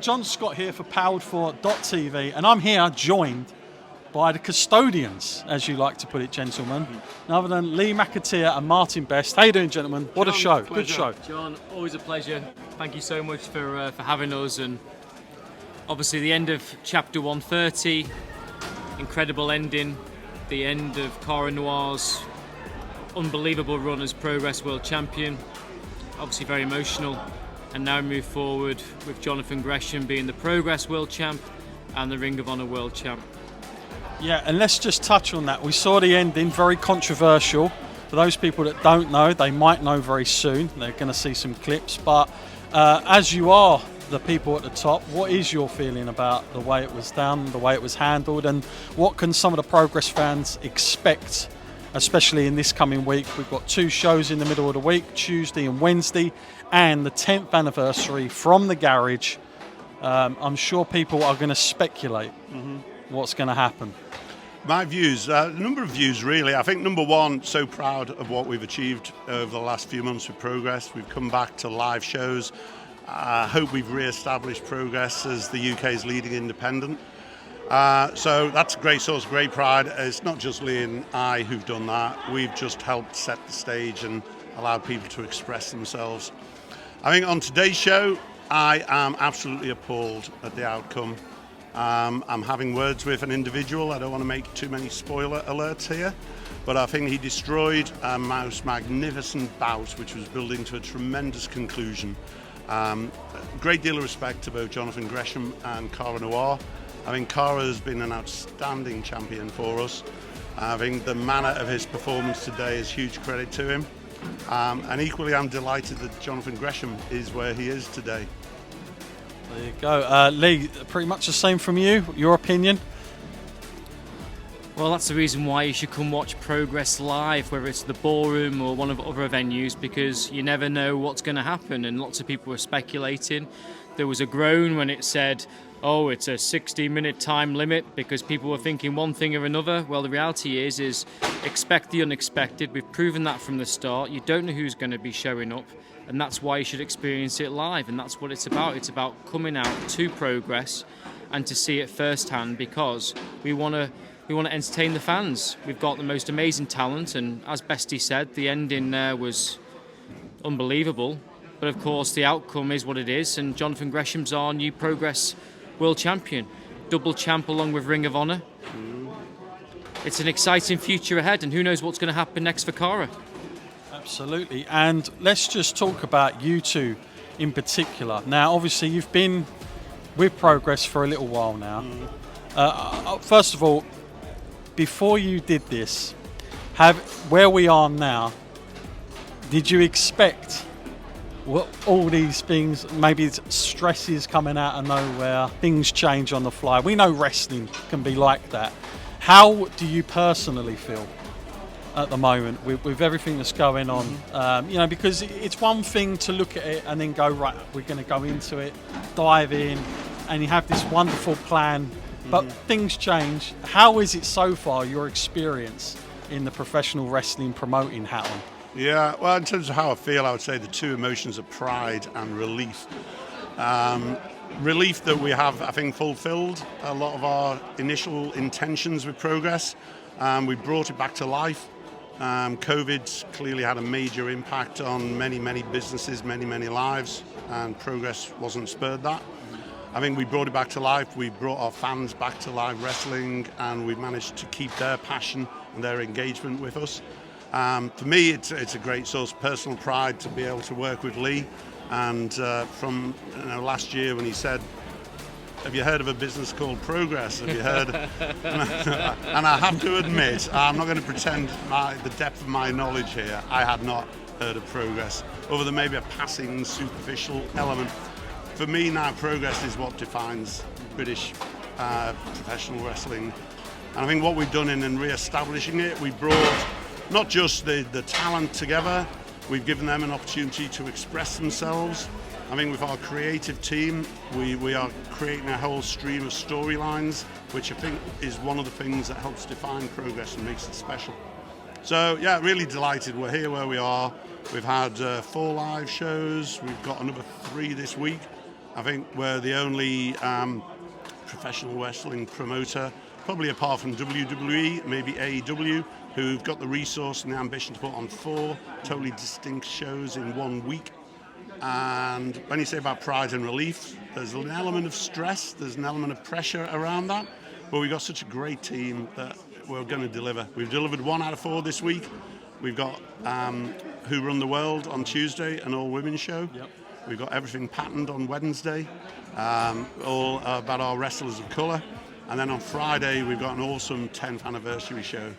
John Scott here for Powered4.TV, and I'm here joined by the custodians, as you like to put it, gentlemen, none other than Lee McAteer and Martyn Best. How you doing, gentlemen? What John, a show. pleasure. Good show. John, always a pleasure. Thank you so much for having us. And obviously the end of chapter 130, incredible ending, the end of Cara Noir's unbelievable run as Progress World Champion. Obviously very emotional. And now move forward with Johnathan Gresham being the Progress World Champ and the Ring of Honor World Champ. Yeah, and let's just touch on that. We saw the ending, very controversial. For those people that don't know, they might know very soon. They're going to see some clips. But as you are the people at the top, what is your feeling about the way it was done, the way it was handled, and what can some of the Progress fans expect, especially in this coming week? We've got 2 shows in the middle of the week, Tuesday and Wednesday, and the 10th anniversary from the garage. I'm sure people are going to speculate what's going to happen. My views, a number of views really. I think number one, so proud of what we've achieved over the last few months with Progress. We've come back to live shows. I hope we've re-established Progress as the UK's leading independent. So that's a great source of great pride. It's not just Lee and I who've done that. We've just helped set the stage and allowed people to express themselves. I think on today's show, I am absolutely appalled at the outcome. I'm having words with an individual. I don't want to make too many spoiler alerts here, but I think he destroyed a most magnificent bout, which was building to a tremendous conclusion. Great deal of respect to both Johnathan Gresham and Cara Noir. I think Cara has been an outstanding champion for us. I think the manner of his performance today is huge credit to him. And equally, I'm delighted that Johnathan Gresham is where he is today. There you go. Lee, pretty much the same from you. Your opinion? Well, that's the reason why you should come watch Progress live, whether it's the ballroom or one of the other venues, because you never know what's going to happen, and lots of people were speculating. There was a groan when it said, oh, it's a 60-minute time limit, because people were thinking one thing or another. Well, the reality is expect the unexpected. We've proven that from the start. You don't know who's going to be showing up, and that's why you should experience it live, and that's what it's about. It's about coming out to Progress and to see it firsthand, because we want to entertain the fans. We've got the most amazing talent, and as Bestie said, the ending there was unbelievable. But of course, the outcome is what it is, and Johnathan Gresham's our new Progress World Champion, double champ along with Ring of Honor. It's an exciting future ahead, and who knows what's going to happen next for Cara. Absolutely. And let's just talk about you two in particular. Now, obviously, you've been with Progress for a little while now. First of all, before you did this, where we are now, did you expect all these things, maybe it's stresses coming out of nowhere, things change on the fly? We know wrestling can be like that. How do you personally feel at the moment with everything that's going on? Because it's one thing to look at it and then go, right, we're going to go into it, dive in, and you have this wonderful plan, but things change. How is it so far, your experience in the professional wrestling promoting hat on? Yeah, well, in terms of how I feel, I would say the 2 emotions are pride and relief. Relief that we have, I think, fulfilled a lot of our initial intentions with Progress. We brought it back to life. COVID's clearly had a major impact on many, many businesses, many, many lives, and Progress wasn't spared that. I think we brought it back to life. We brought our fans back to live wrestling, and we've managed to keep their passion and their engagement with us. For me, it's a great source of personal pride to be able to work with Lee. And from last year when he said, have you heard of a business called Progress? Have you heard? And I have to admit, I'm not going to pretend the depth of my knowledge here. I had not heard of Progress, other than maybe a passing superficial element. For me now, Progress is what defines British professional wrestling. And I think what we've done in re-establishing it, we brought not just the talent together, we've given them an opportunity to express themselves. I mean, with our creative team, we are creating a whole stream of storylines, which I think is one of the things that helps define Progress and makes it special. So yeah, really delighted. We're here where we are. We've had 4 live shows. We've got another 3 this week. I think we're the only professional wrestling promoter, probably apart from WWE, maybe AEW, who've got the resource and the ambition to put on 4 totally distinct shows in 1 week. And when you say about pride and relief, there's an element of stress, there's an element of pressure around that, but we've got such a great team that we're going to deliver. We've delivered 1 out of 4 this week. We've got Who Run the World on Tuesday, an all-women's show. Yep. We've got Everything Patterned on Wednesday, all about our wrestlers of colour. And then on Friday, we've got an awesome 10th anniversary show.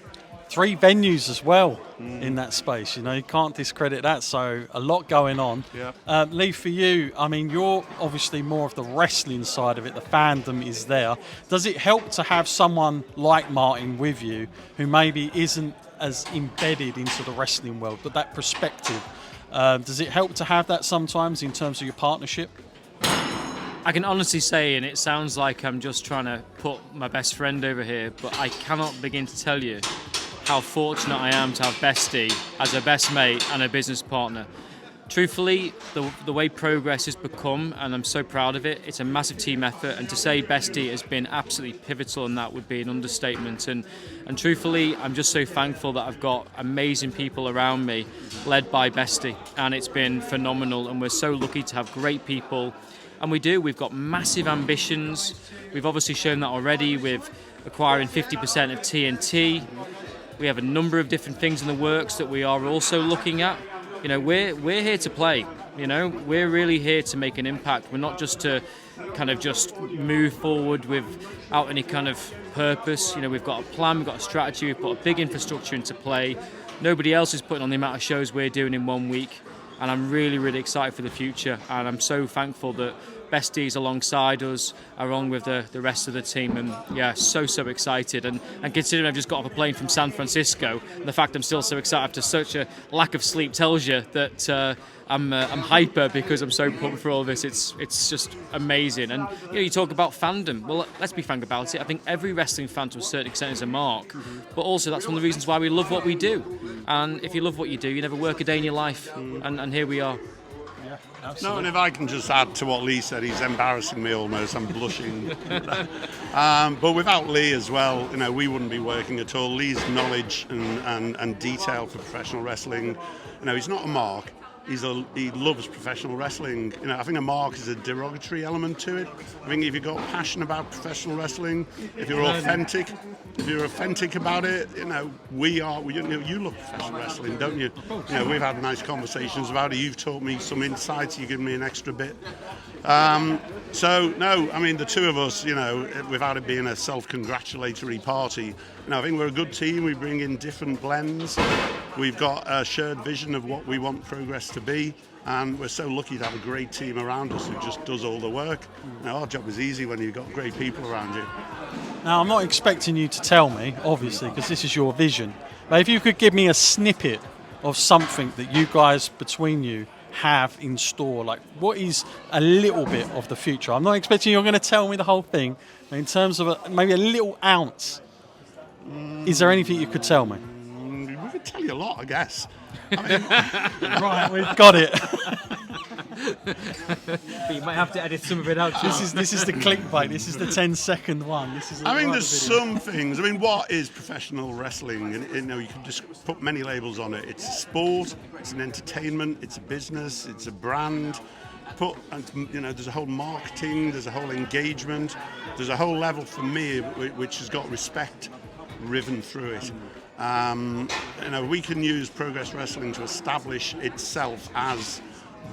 3 venues as well in that space. You know, you can't discredit that. So a lot going on. Yeah. Lee, for you, I mean, you're obviously more of the wrestling side of it. The fandom is there. Does it help to have someone like Martyn with you who maybe isn't as embedded into the wrestling world, but that perspective? Does it help to have that sometimes in terms of your partnership? I can honestly say, and it sounds like I'm just trying to put my best friend over here, but I cannot begin to tell you how fortunate I am to have Bestie as a best mate and a business partner. Truthfully, the way Progress has become, and I'm so proud of it, it's a massive team effort, and to say Bestie has been absolutely pivotal in that would be an understatement. And truthfully, I'm just so thankful that I've got amazing people around me, led by Bestie, and it's been phenomenal, and we're so lucky to have great people. And we've got massive ambitions. We've obviously shown that already with acquiring 50% of TNT. We have a number of different things in the works that we are also looking at. You know, we're here to play. You know, we're really here to make an impact. We're not just to kind of just move forward without any kind of purpose. You know, we've got a plan, we've got a strategy, we've put a big infrastructure into play. Nobody else is putting on the amount of shows we're doing in 1 week. And I'm really, really excited for the future. And I'm so thankful that Besties alongside us, along with the rest of the team. And yeah, so excited. And considering I've just got off a plane from San Francisco, and the fact I'm still so excited after such a lack of sleep tells you that I'm hyper because I'm so pumped for all this. It's just amazing. And you know, you talk about fandom. Well, let's be frank about it. I think every wrestling fan to a certain extent is a mark. But also that's one of the reasons why we love what we do. And if you love what you do, you never work a day in your life. And here we are. Yeah, No, absolutely. and if I can just add to what Lee said, he's embarrassing me almost. I'm blushing. But without Lee as well, you know, we wouldn't be working at all. Lee's knowledge and detail for professional wrestling, you know, he's not a mark. He loves professional wrestling. You know, I think a mark is a derogatory element to it. I think if you've got passion about professional wrestling, if you're authentic about it, you know, you love professional wrestling, don't you? You know, we've had nice conversations about it. You've taught me some insights. You've given me an extra bit. So no, I mean the two of us, you know, without it being a self-congratulatory party, you know, I think we're a good team. We bring in different blends. We've got a shared vision of what we want Progress to be, and we're so lucky to have a great team around us who just does all the work. Now, our job is easy when you've got great people around you. Now, I'm not expecting you to tell me, obviously, because this is your vision. But if you could give me a snippet of something that you guys, between you, have in store, like what is a little bit of the future? I'm not expecting you're going to tell me the whole thing, but in terms of maybe a little ounce, is there anything you could tell me? We could tell you a lot, I guess. I mean, Right, we've got it. But you might have to edit some of it out. This is the clickbait. This is the 10-second one. This is. I mean, there's some things. I mean, what is professional wrestling? And you know, you can just put many labels on it. It's a sport. It's an entertainment. It's a business. It's a brand. You know, there's a whole marketing. There's a whole engagement. There's a whole level for me which has got respect riven through it. You know, we can use Progress Wrestling to establish itself as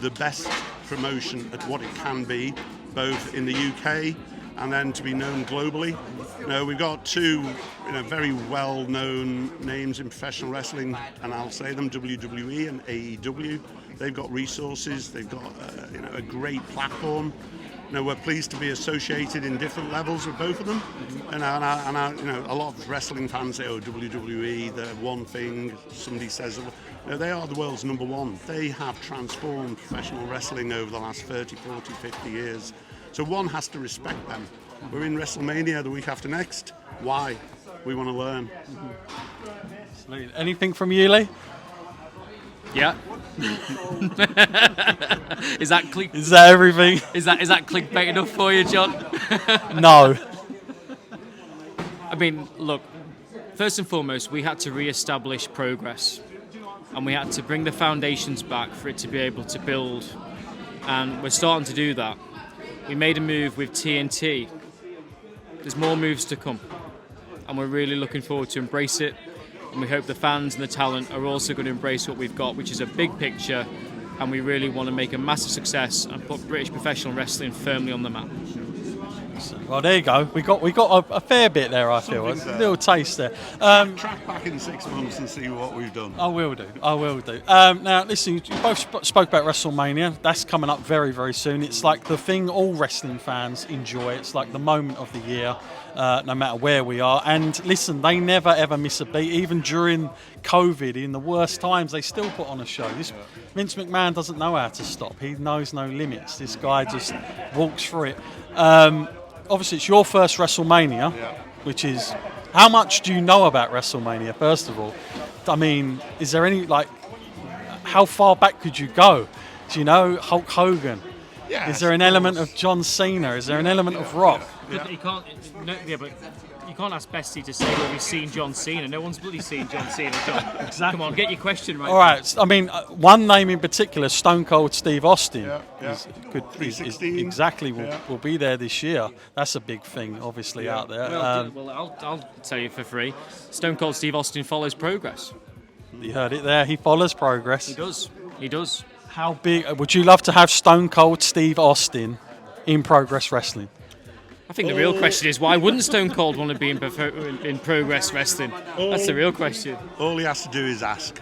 the best promotion at what it can be, both in the UK and then to be known globally. You know, we've got two, you know, very well-known names in professional wrestling, and I'll say them: WWE and AEW. They've got resources. They've got you know, a great platform. You know, we're pleased to be associated in different levels with both of them. And you know, a lot of wrestling fans say, "Oh, WWE, they're one thing." Somebody says, "No, they are the world's number one." They have transformed professional wrestling over the last 30, 40, 50 years. So one has to respect them. We're in WrestleMania the week after next. Why? We want to learn. Anything from you, Lee? Yeah. Is that click? Is that everything? Is that clickbait enough for you, John? No. I mean, look. First and foremost, we had to re-establish Progress, and we had to bring the foundations back for it to be able to build. And we're starting to do that. We made a move with TNT. There's more moves to come, and we're really looking forward to embrace it. And we hope the fans and the talent are also going to embrace what we've got, which is a big picture, and we really want to make a massive success and put British professional wrestling firmly on the map. Well, there you go. We got a fair bit there, I feel. A little taste there. Track back in 6 months and see what we've done. I will do. Now, listen, you both spoke about WrestleMania. That's coming up very, very soon. It's like the thing all wrestling fans enjoy. It's like the moment of the year, no matter where we are. And listen, they never, ever miss a beat. Even during COVID, in the worst times, they still put on a show. Vince McMahon doesn't know how to stop. He knows no limits. This guy just walks through it. Obviously, it's your first WrestleMania, which is... How much do you know about WrestleMania, first of all? I mean, is there any, like... How far back could you go? Do you know Hulk Hogan? Yeah, is there an element of John Cena? Is there an element of Rock? But you can't ask Bessie to say whether he's seen John Cena. No one's bloody seen John Cena, John. Exactly. Come on, get your question right. All right. I mean, one name in particular, Stone Cold Steve Austin. Will be there this year. That's a big thing, obviously, out there. Well, I'll tell you for free. Stone Cold Steve Austin follows Progress. You heard it there. He follows Progress. He does. How big would you love to have Stone Cold Steve Austin in Progress Wrestling? I think the real question is, why wouldn't Stone Cold want to be in Progress Wrestling? That's the real question. All he has to do is ask.